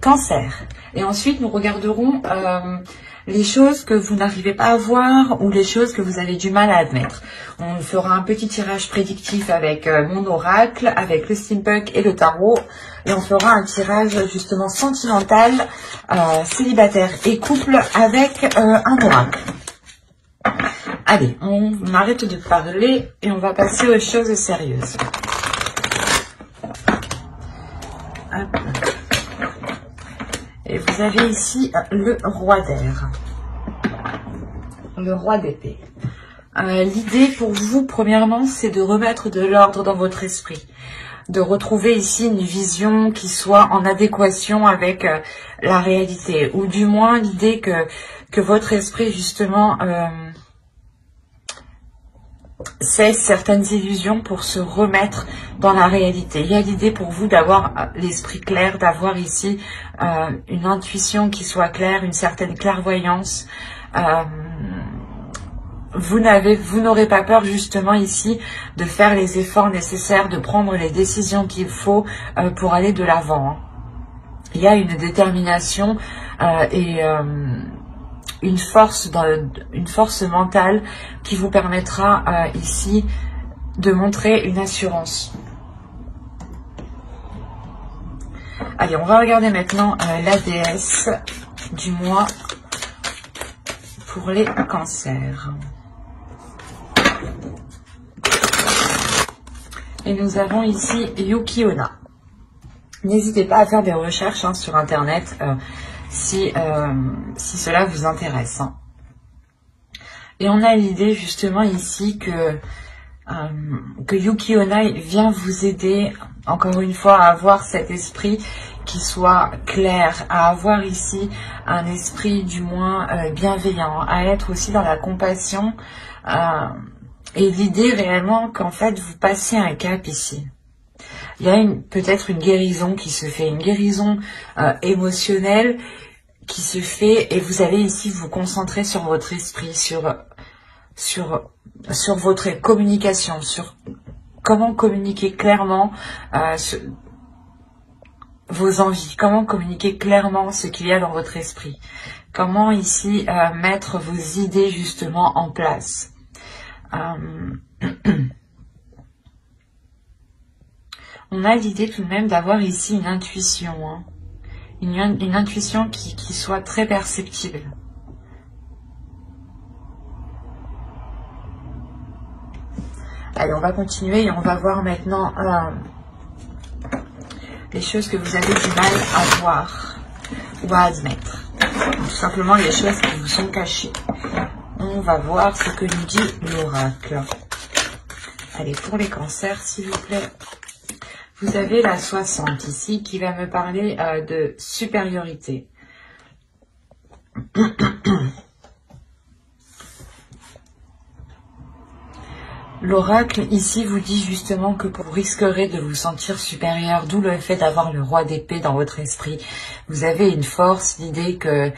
Cancer. Et ensuite, nous regarderons les choses que vous n'arrivez pas à voir ou les choses que vous avez du mal à admettre. On fera un petit tirage prédictif avec mon oracle, avec le steampunk et le tarot. Et on fera un tirage justement sentimental, célibataire et couple avec un oracle. Allez, on arrête de parler et on va passer aux choses sérieuses. Hop. Et vous avez ici le roi d'air, le roi d'épée. L'idée pour vous, premièrement, c'est de remettre de l'ordre dans votre esprit, de retrouver ici une vision qui soit en adéquation avec la réalité, ou du moins l'idée que votre esprit, justement, cesse certaines illusions pour se remettre dans la réalité. Il y a l'idée pour vous d'avoir l'esprit clair, d'avoir ici une intuition qui soit claire, une certaine clairvoyance. Vous n'aurez pas peur justement ici de faire les efforts nécessaires, de prendre les décisions qu'il faut pour aller de l'avant. Il y a une détermination et une force mentale qui vous permettra ici de montrer une assurance. Allez, on va regarder maintenant la déesse du mois pour les cancers. Et nous avons ici Yuki Onna. N'hésitez pas à faire des recherches sur internet si cela vous intéresse. Et on a l'idée justement ici que Yuki Onna vient vous aider encore une fois à avoir cet esprit qui soit clair, à avoir ici un esprit du moins bienveillant, à être aussi dans la compassion et l'idée réellement qu'en fait vous passez un cap ici. Il y a peut-être une guérison qui se fait, une guérison émotionnelle qui se fait et vous allez ici vous concentrer sur votre esprit, sur votre communication, sur comment communiquer clairement vos envies, comment communiquer clairement ce qu'il y a dans votre esprit, comment ici mettre vos idées justement en place. On a l'idée tout de même d'avoir ici une intuition, une intuition qui soit très perceptible. Allez, on va continuer et on va voir maintenant les choses que vous avez du mal à voir ou à admettre. Tout simplement les choses qui vous sont cachées. On va voir ce que nous dit l'oracle. Allez, pour les cancers, s'il vous plaît. Vous avez la 60 ici qui va me parler de supériorité. L'oracle ici vous dit justement que vous risquerez de vous sentir supérieur, d'où le fait d'avoir le roi d'épée dans votre esprit. Vous avez une force, l'idée que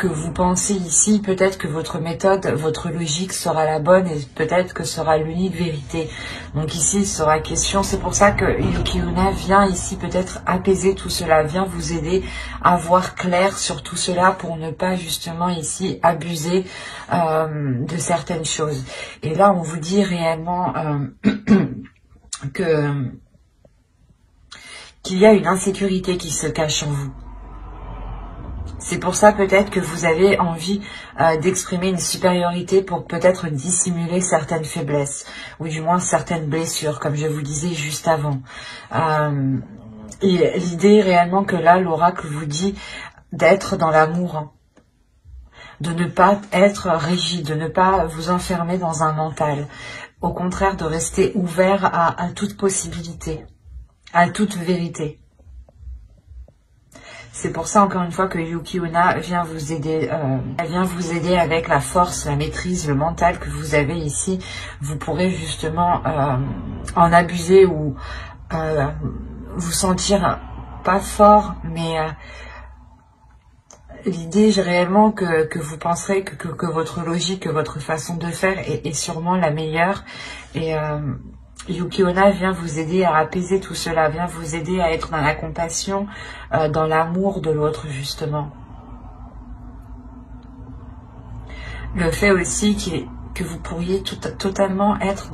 vous pensez ici, peut-être que votre méthode, votre logique sera la bonne et peut-être que sera l'unique vérité. Donc ici, il sera question, c'est pour ça que Yuki Onna vient ici peut-être apaiser tout cela, vient vous aider à voir clair sur tout cela pour ne pas justement ici abuser de certaines choses. Et là, on vous dit réellement qu'il y a une insécurité qui se cache en vous. C'est pour ça peut-être que vous avez envie d'exprimer une supériorité pour peut-être dissimuler certaines faiblesses ou du moins certaines blessures, comme je vous disais juste avant. Et l'idée réellement que là, l'oracle vous dit d'être dans l'amour, de ne pas être rigide, de ne pas vous enfermer dans un mental. Au contraire, de rester ouvert à toute possibilité, à toute vérité. C'est pour ça, encore une fois, que Yuki Onna vient vous aider. Elle vient vous aider avec la force, la maîtrise, le mental que vous avez ici. Vous pourrez justement en abuser ou vous sentir pas fort, mais l'idée réellement que vous penserez que votre logique, que votre façon de faire est sûrement la meilleure. Et Yuki-onna vient vous aider à apaiser tout cela, vient vous aider à être dans la compassion, dans l'amour de l'autre justement. Le fait aussi que vous pourriez totalement être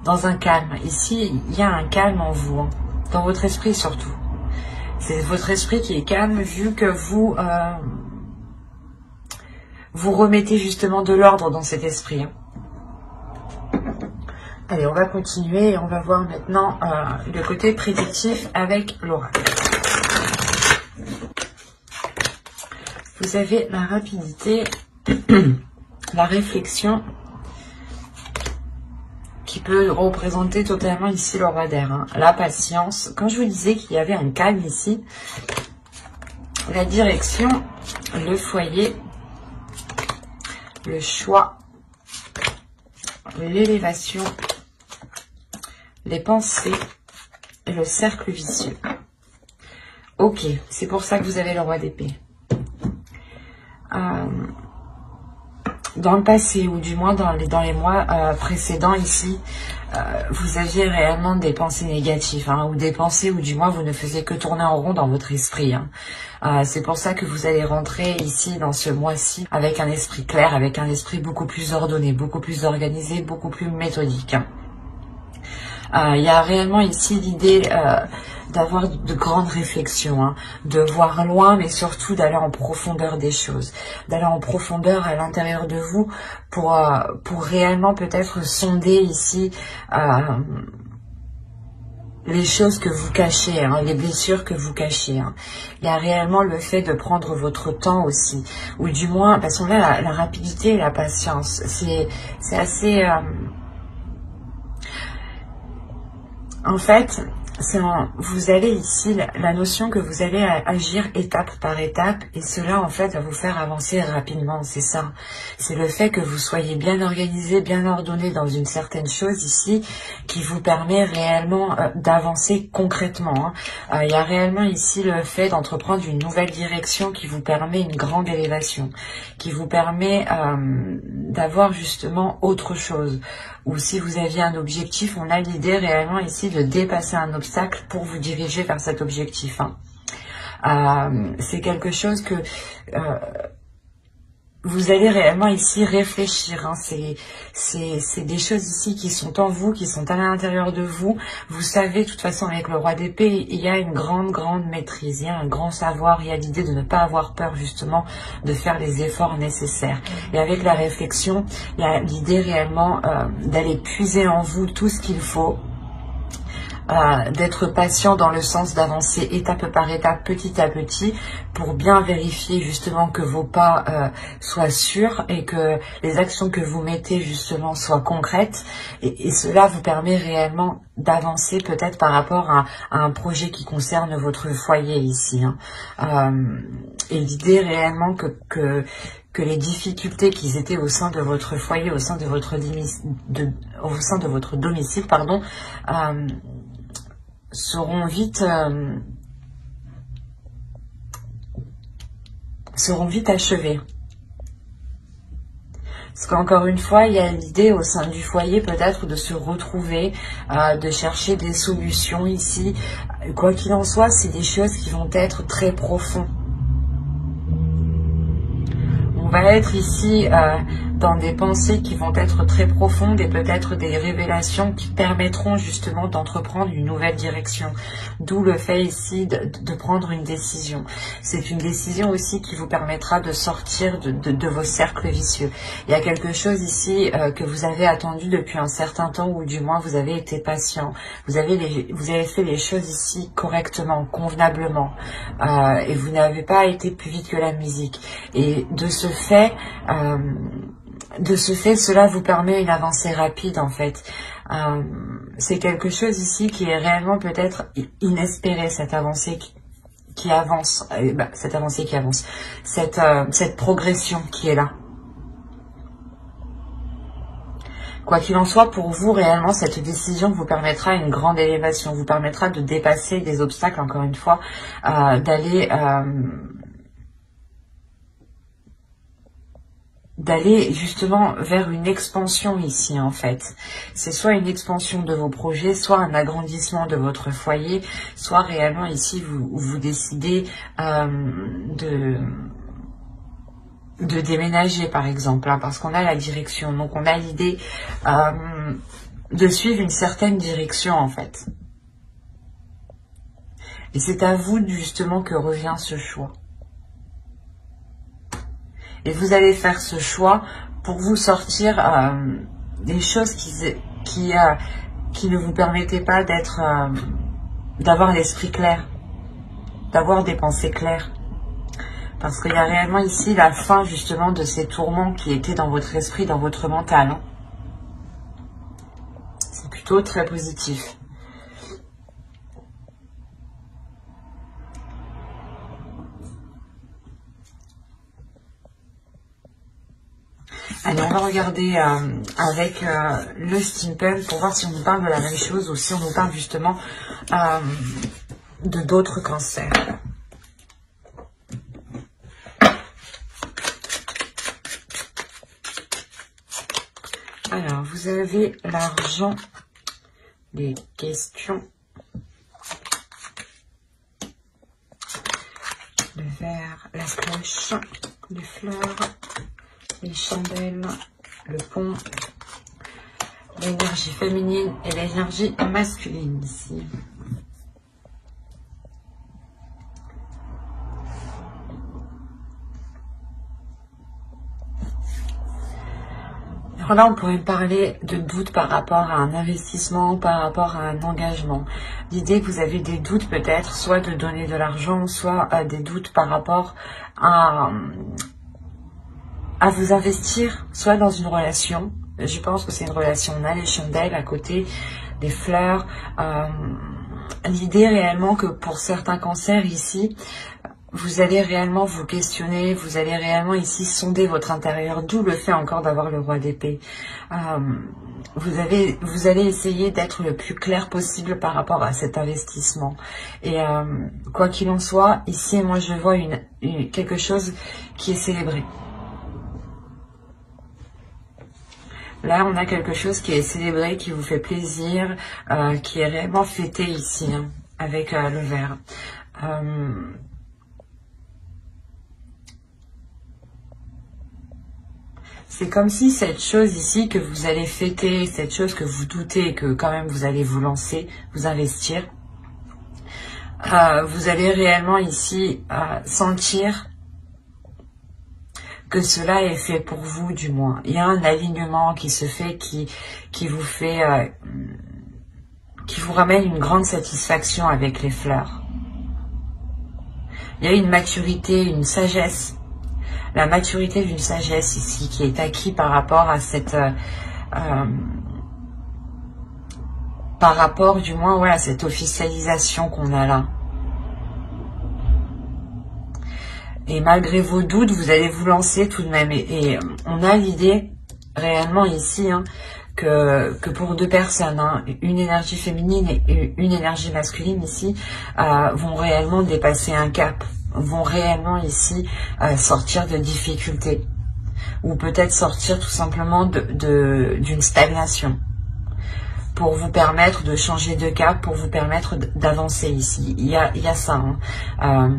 dans un calme. Ici, il y a un calme en vous, hein, dans votre esprit surtout. C'est votre esprit qui est calme vu que vous remettez justement de l'ordre dans cet esprit. Allez, on va continuer et on va voir maintenant le côté prédictif avec l'oracle. Vous avez la rapidité, la réflexion qui peut représenter totalement ici le roi d'air. Hein. La patience. Quand je vous disais qu'il y avait un calme ici, la direction, le foyer, le choix, l'élévation, les pensées et le cercle vicieux. Ok, c'est pour ça que vous avez le roi d'épée. Dans le passé, ou du moins dans les mois précédents ici, vous aviez réellement des pensées négatives, hein, ou des pensées où du moins vous ne faisiez que tourner en rond dans votre esprit. Hein. C'est pour ça que vous allez rentrer ici dans ce mois-ci avec un esprit clair, avec un esprit beaucoup plus ordonné, beaucoup plus organisé, beaucoup plus méthodique. Hein. Il y a réellement ici l'idée d'avoir de grandes réflexions, hein, de voir loin, mais surtout d'aller en profondeur des choses, d'aller en profondeur à l'intérieur de vous pour réellement peut-être sonder ici les choses que vous cachez, hein, les blessures que vous cachez. Hein. Il y a réellement le fait de prendre votre temps aussi, ou du moins, parce qu'on a la rapidité et la patience. C'est assez... En fait, vous allez ici, la notion que vous allez agir étape par étape, et cela en fait va vous faire avancer rapidement, c'est ça. C'est le fait que vous soyez bien organisé, bien ordonné dans une certaine chose ici, qui vous permet réellement d'avancer concrètement. Hein. Il y a réellement ici le fait d'entreprendre une nouvelle direction qui vous permet une grande élévation, qui vous permet d'avoir justement autre chose. Ou si vous aviez un objectif, on a l'idée réellement ici de dépasser un obstacle pour vous diriger vers cet objectif. Hein. C'est quelque chose que vous allez réellement ici réfléchir. Hein. C'est des choses ici qui sont en vous, qui sont à l'intérieur de vous. Vous savez, de toute façon, avec le roi d'épée, il y a une grande maîtrise, il y a un grand savoir, il y a l'idée de ne pas avoir peur justement de faire les efforts nécessaires. Et avec la réflexion, il y a l'idée réellement d'aller puiser en vous tout ce qu'il faut, d'être patient dans le sens d'avancer étape par étape, petit à petit, pour bien vérifier justement que vos pas soient sûrs et que les actions que vous mettez justement soient concrètes. Et cela vous permet réellement d'avancer peut-être par rapport à un projet qui concerne votre foyer ici. Hein. Et l'idée réellement que les difficultés qui étaient au sein de votre foyer, au sein de votre domicile, pardon, seront vite achevées. Parce qu'encore une fois, il y a l'idée au sein du foyer peut-être de se retrouver, de chercher des solutions ici. Quoi qu'il en soit, c'est des choses qui vont être très profondes. On va être ici dans des pensées qui vont être très profondes et peut-être des révélations qui permettront justement d'entreprendre une nouvelle direction. D'où le fait ici de prendre une décision. C'est une décision aussi qui vous permettra de sortir de vos cercles vicieux. Il y a quelque chose ici que vous avez attendu depuis un certain temps, ou du moins vous avez été patient. Vous avez fait les choses ici correctement, convenablement. Et vous n'avez pas été plus vite que la musique. Et de ce fait, cela vous permet une avancée rapide en fait. C'est quelque chose ici qui est réellement peut-être inespéré, cette avancée qui avance, cette progression qui est là. Quoi qu'il en soit, pour vous, réellement, cette décision vous permettra une grande élévation, vous permettra de dépasser des obstacles, encore une fois, d'aller justement vers une expansion ici en fait. C'est soit une expansion de vos projets, soit un agrandissement de votre foyer, soit réellement ici vous décidez de déménager par exemple, hein, parce qu'on a la direction, donc on a l'idée de suivre une certaine direction en fait. Et c'est à vous justement que revient ce choix. Et vous allez faire ce choix pour vous sortir des choses qui ne vous permettaient pas d'avoir l'esprit clair, d'avoir des pensées claires. Parce qu'il y a réellement ici la fin justement de ces tourments qui étaient dans votre esprit, dans votre mental. Hein. C'est plutôt très positif. Allez, on va regarder avec le steampunk pour voir si on nous parle de la même chose ou si on nous parle justement de d'autres cancers. Alors, vous avez l'argent, les questions, le verre, la cloche, les fleurs, les chandelles, le pont, l'énergie féminine et l'énergie masculine ici. Alors là, on pourrait parler de doutes par rapport à un investissement, par rapport à un engagement. L'idée que vous avez des doutes peut-être, soit de donner de l'argent, soit des doutes par rapport à vous investir, soit dans une relation. Je pense que c'est une relation. On a les chandelles à côté, des fleurs. L'idée réellement que pour certains cancers ici, vous allez réellement vous questionner, vous allez réellement ici sonder votre intérieur, d'où le fait encore d'avoir le roi d'épée. Vous allez essayer d'être le plus clair possible par rapport à cet investissement. Et quoi qu'il en soit, ici, moi je vois quelque chose qui est célébré. Là, on a quelque chose qui est célébré, qui vous fait plaisir, qui est réellement fêté ici, hein, avec le verre. C'est comme si cette chose ici que vous allez fêter, cette chose que vous doutez que quand même vous allez vous lancer, vous investir, vous allez réellement ici sentir que cela est fait pour vous du moins. Il y a un alignement qui se fait, qui vous fait, qui vous ramène une grande satisfaction avec les fleurs. Il y a une maturité, une sagesse. La maturité d'une sagesse ici qui est acquise par rapport à cette par rapport du moins voilà, à cette officialisation qu'on a là. Et malgré vos doutes, vous allez vous lancer tout de même. Et on a l'idée réellement ici hein, que pour deux personnes, hein, une énergie féminine et une énergie masculine ici vont réellement dépasser un cap. Vont réellement ici sortir de difficultés ou peut-être sortir tout simplement d'une stagnation pour vous permettre de changer de cap, pour vous permettre d'avancer ici. Il y a ça. Hein.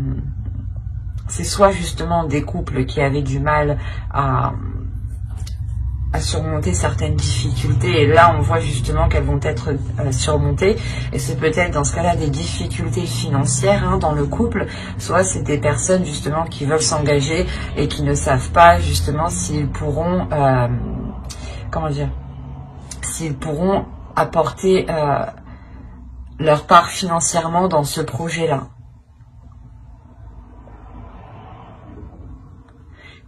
C'est soit justement des couples qui avaient du mal à surmonter certaines difficultés et là on voit justement qu'elles vont être surmontées et c'est peut-être dans ce cas-là des difficultés financières hein, dans le couple, soit c'est des personnes justement qui veulent s'engager et qui ne savent pas justement s'ils pourront comment dire, s'ils pourront apporter leur part financièrement dans ce projet-là.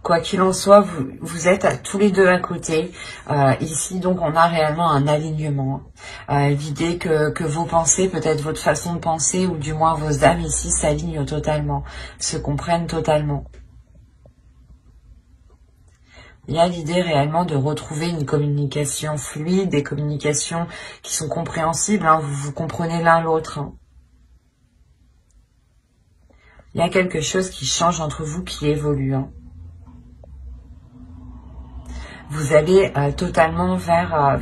Quoi qu'il en soit, vous êtes tous les deux à côté. Ici, donc, on a réellement un alignement. L'idée que vos pensées, peut-être votre façon de penser, ou du moins vos âmes ici, s'alignent totalement, se comprennent totalement. Il y a l'idée réellement de retrouver une communication fluide, des communications qui sont compréhensibles. Hein, vous comprenez l'un l'autre. Hein. Il y a quelque chose qui change entre vous, qui évolue. Hein. vous allez totalement vers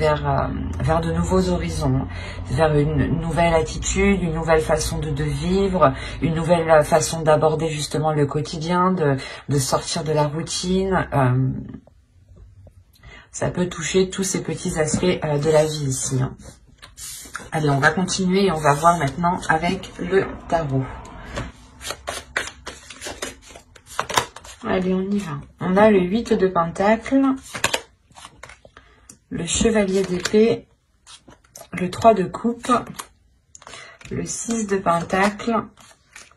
de nouveaux horizons, vers une nouvelle attitude, une nouvelle façon de vivre, une nouvelle façon d'aborder justement le quotidien, de sortir de la routine. Ça peut toucher tous ces petits aspects de la vie ici. Hein. Allez, on va continuer et on va voir maintenant avec le tarot. Allez, on y va. On a le 8 de Pentacles, le Chevalier d'épée, le 3 de coupe, le 6 de Pentacles,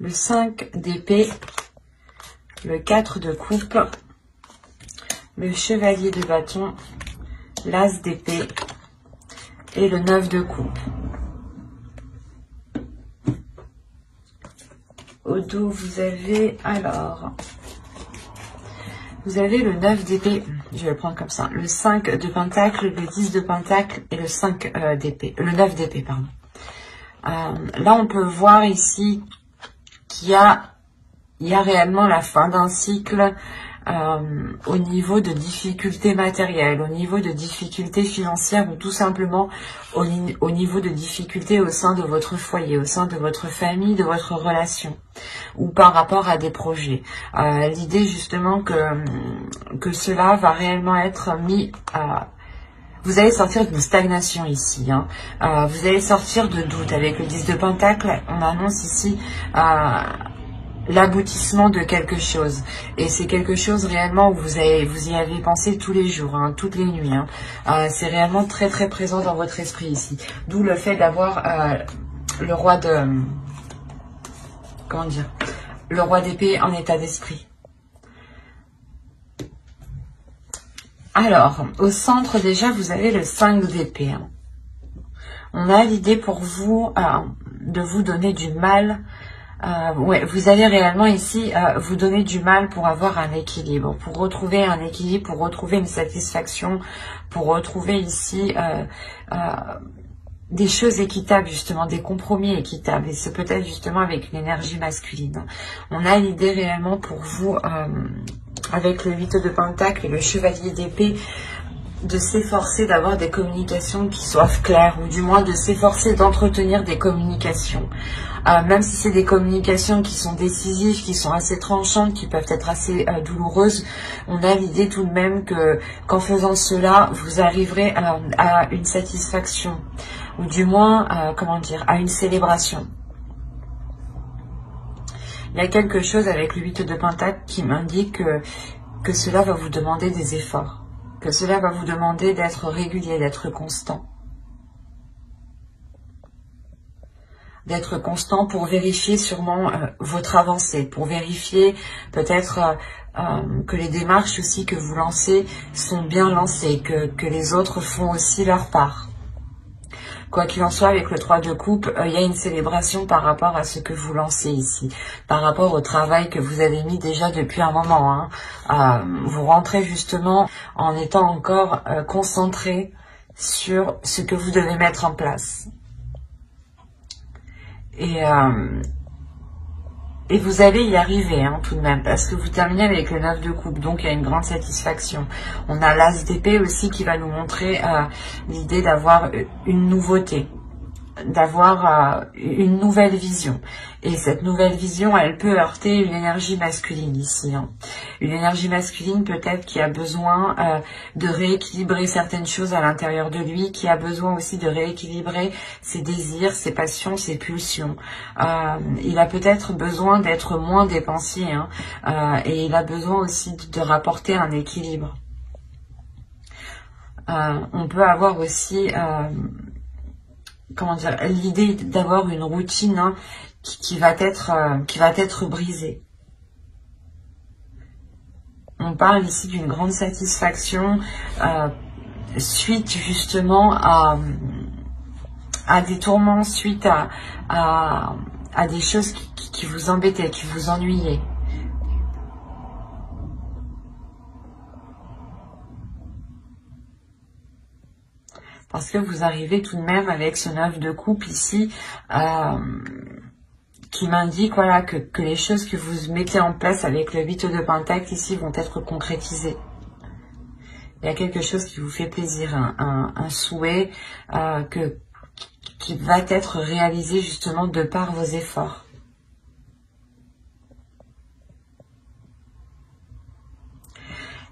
le 5 d'épée, le 4 de coupe, le Chevalier de bâton, l'As d'épée et le 9 de coupe. Au dos, vous avez alors... Vous avez le 9 d'épée, je vais le prendre comme ça, le 5 de Pentacle, le 10 de Pentacle et le 5 d'épée, le 9 d'épée, pardon. Là, on peut voir ici qu'il y a réellement la fin d'un cycle au niveau de difficultés matérielles, au niveau de difficultés financières ou tout simplement au niveau de difficultés au sein de votre foyer, au sein de votre famille, de votre relation ou par rapport à des projets. L'idée justement que cela va réellement être mis à... Vous allez sortir d'une stagnation ici. Hein. Vous allez sortir de doute. Avec le 10 de Pentacle, on annonce ici... l'aboutissement de quelque chose, et c'est quelque chose réellement où vous y avez pensé tous les jours, hein, toutes les nuits, hein. C'est réellement très très présent dans votre esprit ici, d'où le fait d'avoir le roi de, comment dire, le roi d'épée en état d'esprit. Alors, au centre déjà, vous avez le 5 d'épée, hein. On a l'idée pour vous de vous donner du mal. Ouais, vous allez réellement ici vous donner du mal pour avoir un équilibre, pour retrouver un équilibre, pour retrouver une satisfaction, pour retrouver ici des choses équitables, justement, des compromis équitables. Et c'est peut-être justement avec une énergie masculine. On a l'idée réellement pour vous, avec le 8 de Pentacle et le Chevalier d'épée, de s'efforcer d'avoir des communications qui soient claires, ou du moins de s'efforcer d'entretenir des communications. Même si c'est des communications qui sont décisives, qui sont assez tranchantes, qui peuvent être assez douloureuses, on a l'idée tout de même que qu'en faisant cela, vous arriverez à une satisfaction, ou du moins, comment dire, à une célébration. Il y a quelque chose avec le 8 de Pentacle qui m'indique que cela va vous demander des efforts, que cela va vous demander d'être régulier, d'être constant. D'être constant pour vérifier sûrement votre avancée, pour vérifier peut-être que les démarches aussi que vous lancez sont bien lancées, que les autres font aussi leur part. Quoi qu'il en soit, avec le 3 de coupe, il y a une célébration par rapport à ce que vous lancez ici, par rapport au travail que vous avez mis déjà depuis un moment. Hein. Vous rentrez justement en étant encore concentré sur ce que vous devez mettre en place. Et vous allez y arriver, hein, tout de même, parce que vous terminez avec le 9 de coupe, donc il y a une grande satisfaction. On a l'As d'épée aussi qui va nous montrer l'idée d'avoir une nouveauté, d'avoir une nouvelle vision. Et cette nouvelle vision, elle peut heurter une énergie masculine ici. Hein. Une énergie masculine peut-être qui a besoin de rééquilibrer certaines choses à l'intérieur de lui, qui a besoin aussi de rééquilibrer ses désirs, ses passions, ses pulsions. Il a peut-être besoin d'être moins dépensier, hein, et il a besoin aussi de rapporter un équilibre. On peut avoir aussi... comment dire, l'idée d'avoir une routine, hein, qui va être brisée. On parle ici d'une grande satisfaction suite justement à des tourments, suite à des choses qui vous embêtaient, qui vous ennuyaient. Parce que vous arrivez tout de même avec ce 9 de coupe ici, qui m'indique voilà, que les choses que vous mettez en place avec le 8 de Pentacle ici vont être concrétisées. Il y a quelque chose qui vous fait plaisir, un souhait qui va être réalisé justement de par vos efforts.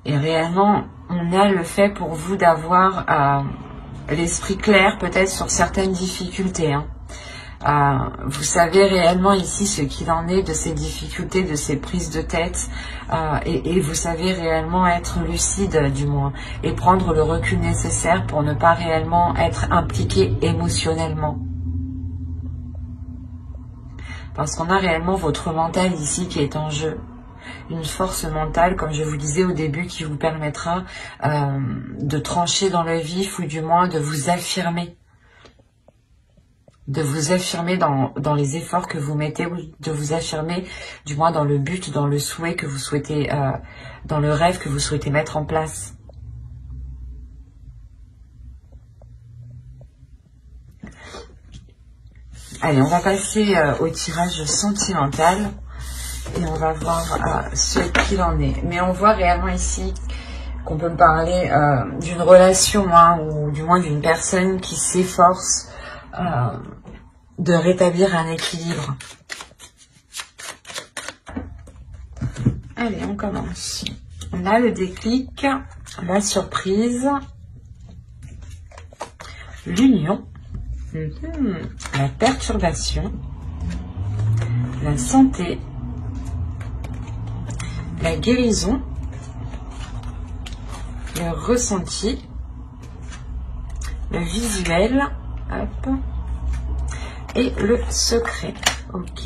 Et réellement, on a le fait pour vous d'avoir l'esprit clair peut-être sur certaines difficultés. Vous savez réellement ici ce qu'il en est de ces difficultés, de ces prises de tête. Et vous savez réellement être lucide du moins. Et prendre le recul nécessaire pour ne pas réellement être impliqué émotionnellement. Parce qu'on a réellement votre mental ici qui est en jeu. Une force mentale, comme je vous disais au début, qui vous permettra de trancher dans le vif ou du moins de vous affirmer. De vous affirmer dans les efforts que vous mettez, ou de vous affirmer du moins dans le but, dans le souhait que vous souhaitez, dans le rêve que vous souhaitez mettre en place. Allez, on va passer au tirage sentimental. Et on va voir ce qu'il en est. Mais on voit réellement ici qu'on peut me parler d'une relation, ou du moins d'une personne qui s'efforce de rétablir un équilibre. Allez, on commence. On a le déclic, la surprise, l'union, la perturbation, la santé, la guérison, le ressenti, le visuel, hop, et le secret. Ok.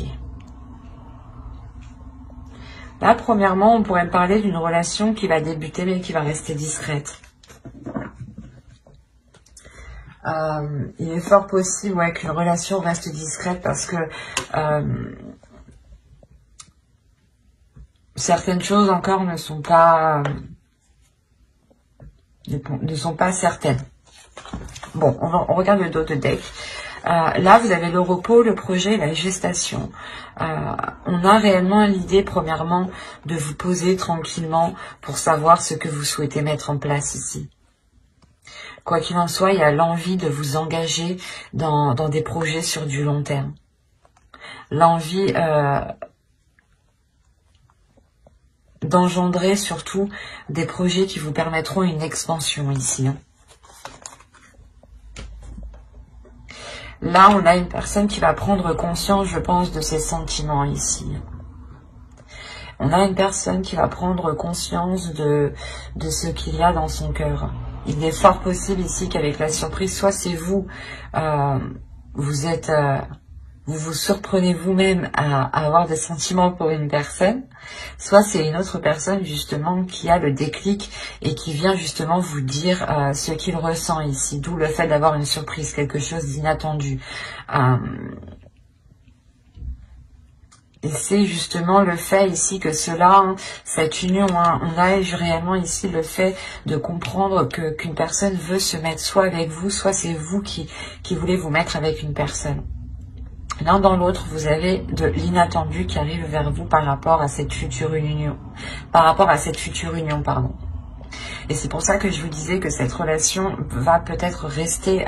Là, premièrement, on pourrait me parler d'une relation qui va débuter mais qui va rester discrète. Il est fort possible qu'une relation reste discrète parce que certaines choses encore ne sont pas certaines. Bon, on regarde le dos de deck. Là, vous avez le repos, le projet, la gestation. On a réellement l'idée, premièrement, de vous poser tranquillement pour savoir ce que vous souhaitez mettre en place ici. Quoi qu'il en soit, il y a l'envie de vous engager dans des projets sur du long terme. L'envie d'engendrer surtout des projets qui vous permettront une expansion ici. Là, on a une personne qui va prendre conscience, je pense, de ses sentiments ici. On a une personne qui va prendre conscience de ce qu'il y a dans son cœur. Il est fort possible ici qu'avec la surprise, soit c'est vous, vous vous surprenez vous-même à avoir des sentiments pour une personne, soit c'est une autre personne justement qui a le déclic et qui vient justement vous dire ce qu'il ressent ici, d'où le fait d'avoir une surprise, quelque chose d'inattendu. Et c'est justement le fait ici que cela, cette union, on a réellement ici le fait de comprendre qu'une personne veut se mettre soit avec vous, soit c'est vous qui voulez vous mettre avec une personne. L'un dans l'autre, vous avez de l'inattendu qui arrive vers vous par rapport à cette future union. Pardon. Et c'est pour ça que je vous disais que cette relation va peut-être rester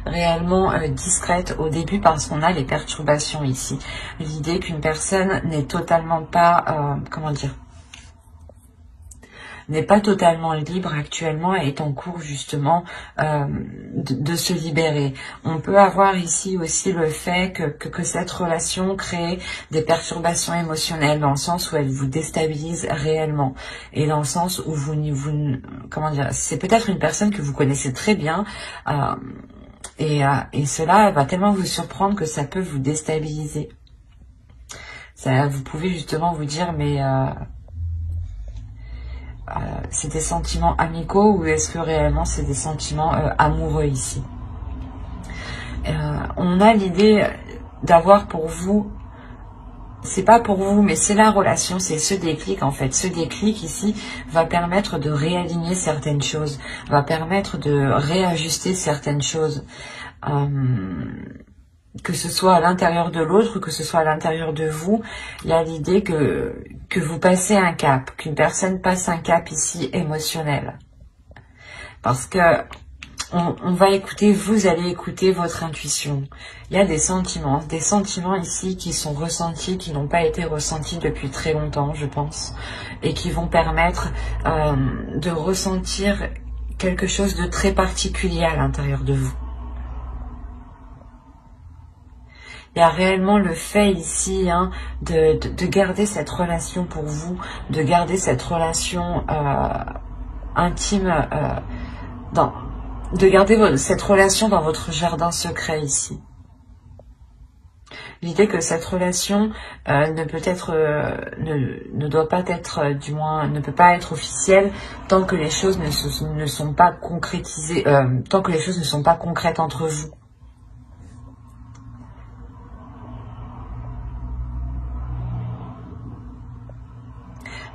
réellement discrète au début parce qu'on a les perturbations ici. L'idée qu'une personne n'est totalement pas, n'est pas totalement libre actuellement et est en cours justement de se libérer. On peut avoir ici aussi le fait que cette relation crée des perturbations émotionnelles dans le sens où elle vous déstabilise réellement et dans le sens où c'est peut-être une personne que vous connaissez très bien et cela va tellement vous surprendre que ça peut vous déstabiliser. Vous pouvez justement vous dire mais c'est des sentiments amicaux ou est-ce que réellement c'est des sentiments amoureux ici? On a l'idée d'avoir pour vous, c'est pas pour vous, mais c'est la relation, c'est ce déclic en fait. Ce déclic ici va permettre de réaligner certaines choses, va permettre de réajuster certaines choses. Que ce soit à l'intérieur de l'autre, que ce soit à l'intérieur de vous, il y a l'idée que vous passez un cap, qu'une personne passe un cap ici émotionnel. Parce que on va écouter, vous allez écouter votre intuition. Il y a des sentiments ici qui sont ressentis, qui n'ont pas été ressentis depuis très longtemps, je pense, et qui vont permettre de ressentir quelque chose de très particulier à l'intérieur de vous. Il y a réellement le fait ici de garder cette relation pour vous, de garder cette relation intime, de garder cette relation dans votre jardin secret ici. L'idée que cette relation ne doit pas être, du moins, ne peut pas être officielle tant que les choses ne sont pas concrétisées, tant que les choses ne sont pas concrètes entre vous.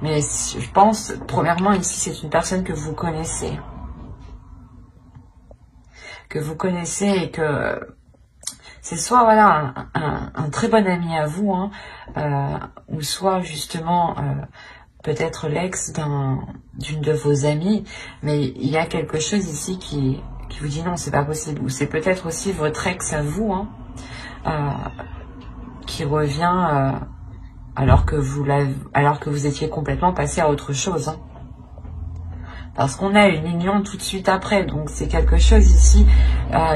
Mais je pense, premièrement, ici, c'est une personne que vous connaissez. Et que c'est soit voilà un très bon ami à vous, ou soit justement peut-être l'ex d'une de vos amies, mais il y a quelque chose ici qui vous dit non, c'est pas possible, ou c'est peut-être aussi votre ex à vous, qui revient alors que vous étiez complètement passé à autre chose. Parce qu'on a une union tout de suite après. Donc c'est quelque chose ici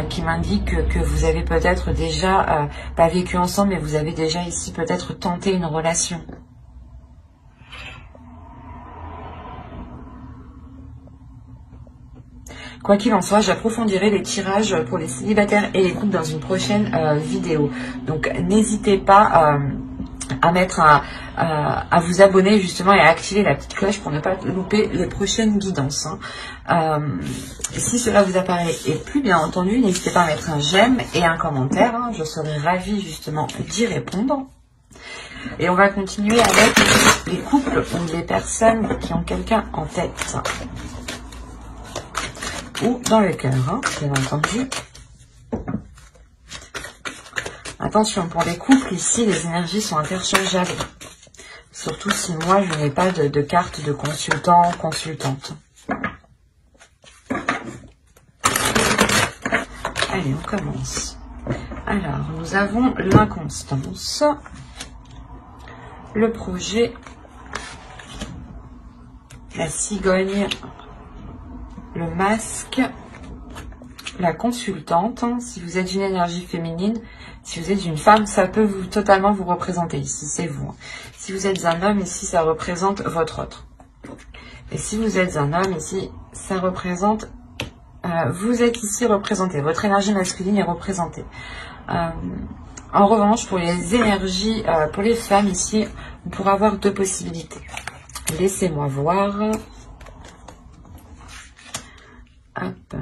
qui m'indique que vous avez peut-être déjà, pas vécu ensemble, mais vous avez déjà ici peut-être tenté une relation. Quoi qu'il en soit, j'approfondirai les tirages pour les célibataires et les couples dans une prochaine vidéo. Donc n'hésitez pas à vous abonner justement et à activer la petite cloche pour ne pas louper les prochaines guidances. Si cela vous apparaît et plus, bien entendu, n'hésitez pas à mettre un j'aime et un commentaire. Je serai ravie justement d'y répondre. Et on va continuer avec les couples ou les personnes qui ont quelqu'un en tête. Ou dans le cœur, bien entendu. Attention, pour les couples, ici, les énergies sont interchangeables. Surtout si moi, je n'ai pas de carte de consultant, consultante. Allez, on commence. Alors, nous avons l'inconstance, le projet, la cigogne, le masque, la consultante. Si vous êtes une énergie féminine, si vous êtes une femme, ça peut totalement vous représenter ici, c'est vous. Si vous êtes un homme, ici, ça représente votre autre. Et si vous êtes un homme, ici, ça représente... vous êtes ici représenté, votre énergie masculine est représentée. En revanche, pour les énergies, pour les femmes, ici, on pourra avoir deux possibilités. Laissez-moi voir. Hop.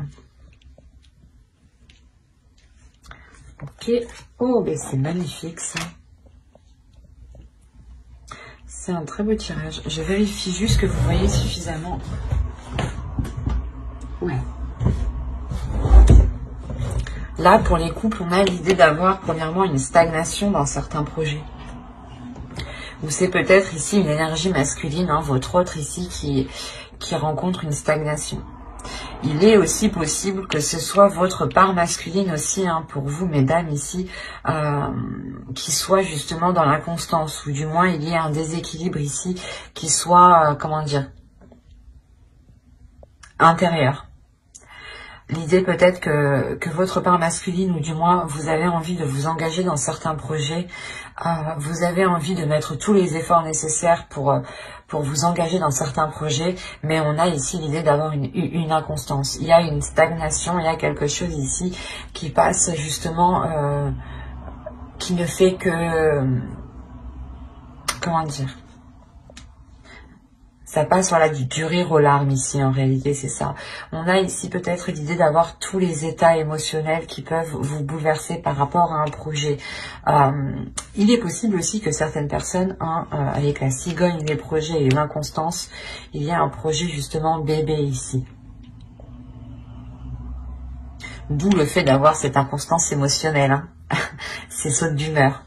Ok. Oh, ben c'est magnifique ça. C'est un très beau tirage. Je vérifie juste que vous voyez suffisamment. Ouais. Là, pour les couples, on a l'idée d'avoir premièrement une stagnation dans certains projets. Ou c'est peut-être ici une énergie masculine, votre autre ici qui rencontre une stagnation. Il est aussi possible que ce soit votre part masculine aussi, pour vous, mesdames, ici, qui soit justement dans l'inconstance, ou du moins il y ait un déséquilibre ici, qui soit, comment dire, intérieur. L'idée peut-être que votre part masculine, ou du moins vous avez envie de vous engager dans certains projets, vous avez envie de mettre tous les efforts nécessaires pour vous engager dans certains projets, mais on a ici l'idée d'avoir une inconstance. Il y a une stagnation, il y a quelque chose ici qui passe justement, qui ne fait que, comment dire, ça passe voilà du rire aux larmes ici, en réalité c'est ça. On a ici peut-être l'idée d'avoir tous les états émotionnels qui peuvent vous bouleverser par rapport à un projet. Il est possible aussi que certaines personnes, avec la cigogne, les projets et l'inconstance, il y a un projet justement bébé ici. D'où le fait d'avoir cette inconstance émotionnelle, ces sautes d'humeur.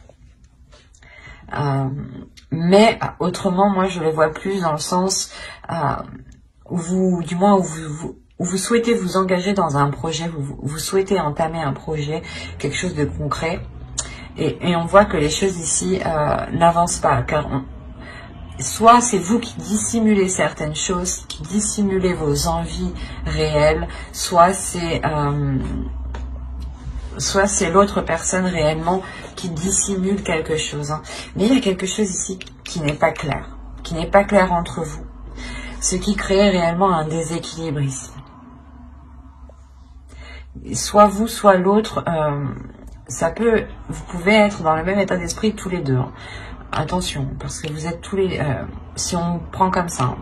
Mais autrement, moi je le vois plus dans le sens où vous, du moins où où vous souhaitez vous engager dans un projet, vous souhaitez entamer un projet, quelque chose de concret. Et on voit que les choses ici n'avancent pas, car soit c'est vous qui dissimulez certaines choses, qui dissimulez vos envies réelles, soit c'est l'autre personne réellement qui dissimule quelque chose. Hein. Mais il y a quelque chose ici qui n'est pas clair entre vous, ce qui crée réellement un déséquilibre ici. Soit vous, soit l'autre, vous pouvez être dans le même état d'esprit tous les deux. Hein. Attention, parce que vous êtes tous les... si on prend comme ça, hein,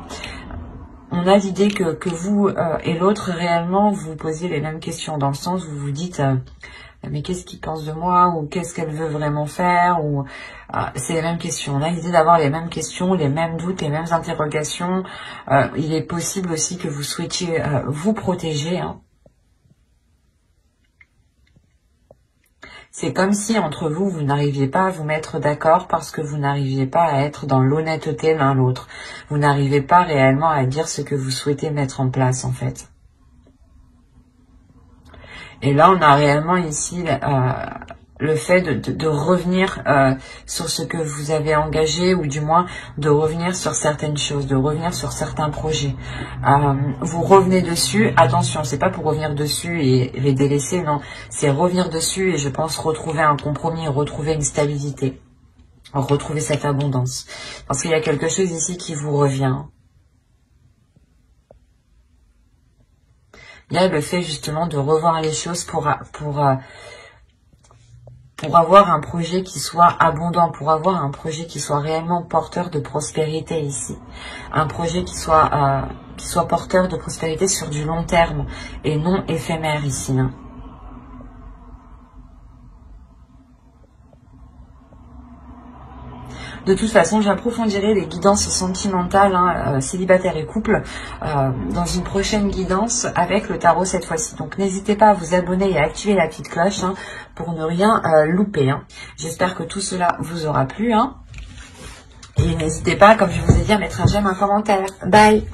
on a l'idée que vous et l'autre, réellement, vous vous posez les mêmes questions, dans le sens où vous vous dites mais qu'est-ce qu'il pense de moi, ou qu'est-ce qu'elle veut vraiment faire, ou c'est les mêmes questions. On a l'idée d'avoir les mêmes questions, les mêmes doutes, les mêmes interrogations. Il est possible aussi que vous souhaitiez vous protéger, hein. C'est comme si entre vous, vous n'arriviez pas à vous mettre d'accord parce que vous n'arriviez pas à être dans l'honnêteté l'un l'autre. Vous n'arrivez pas réellement à dire ce que vous souhaitez mettre en place en fait. Et là, on a réellement ici le fait de revenir sur ce que vous avez engagé, ou du moins de revenir sur certaines choses, de revenir sur certains projets. Vous revenez dessus, attention, c'est pas pour revenir dessus et les délaisser, non, c'est revenir dessus et je pense retrouver un compromis, retrouver une stabilité, retrouver cette abondance. Parce qu'il y a quelque chose ici qui vous revient. Il y a le fait justement de revoir les choses pour avoir un projet qui soit abondant, pour avoir un projet qui soit réellement porteur de prospérité ici. Un projet qui soit porteur de prospérité sur du long terme et non éphémère ici. Hein. De toute façon, j'approfondirai les guidances sentimentales, hein, célibataires et couple, dans une prochaine guidance avec le tarot cette fois-ci. Donc n'hésitez pas à vous abonner et à activer la petite cloche hein, pour ne rien louper. Hein. J'espère que tout cela vous aura plu. Hein. Et n'hésitez pas, comme je vous ai dit, à mettre un j'aime, un commentaire. Bye!